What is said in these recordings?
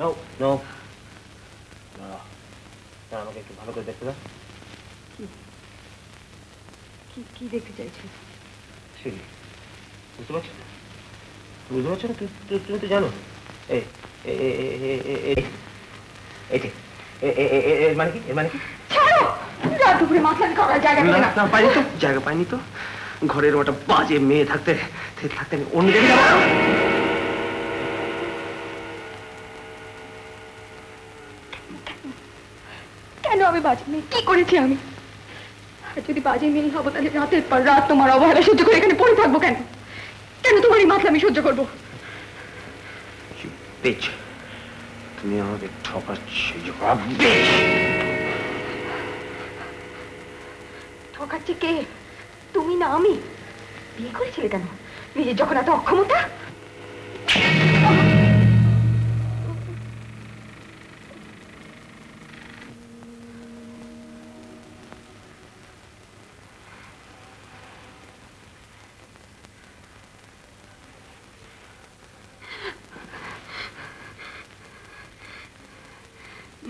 No no না, আমাকে একটু ভালো করে দেখতে দাও। কি দেখতে চাইছো? সিঁড়ি বুঝতে পারছো না? বুঝতে পারছো না? তুমি তো জানো মানে কি মানে কি? জায়গা পাইনি তো। ঘরের ওটা বাজে মেয়ে থাকতে আমি অন্য জায়গায় যাবো। কেন আমি বাজে মেয়ে? কি করেছি আমি? আর যদি বাজে মেয়ে হবো তাহলে রাতের পর রাত তোমার অবহেলা সহ্য করে এখানে পড়ে থাকবো কেন? কেন তোমার এই মাথা আমি সহ্য করবো? তুমি আমাকে ঠকাচ্ছি কে? তুমি না আমি? বিয়ে করেছিলে কেন? নিজের যখন এত অক্ষমতা।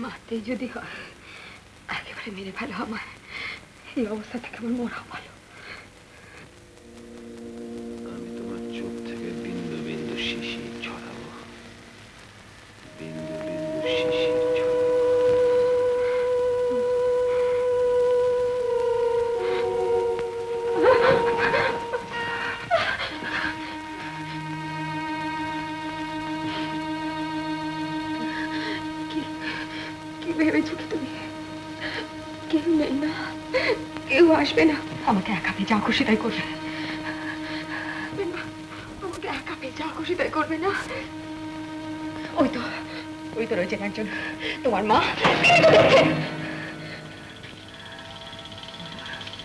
মারতে যদি হয় একেবারে মেরে ফেলো আমার। এই অবস্থা থেকে আমার মরা ভালো। আমি তোমার চোখ থেকে বিন্দু বিন্দু শিশির ছড়াবো, বিন্দু বিন্দু শিশির ছড়াবো। কি ভেবেছো কি তুমি? কেউ নেই না, কেউ আসবে না। আমাকে একা পেয়ে যা খুশি তাই করবে। আমাকে একা পেয়ে যা খুশি তাই করবে না? ওই তো রয়েছেন একজন, তোমার মা।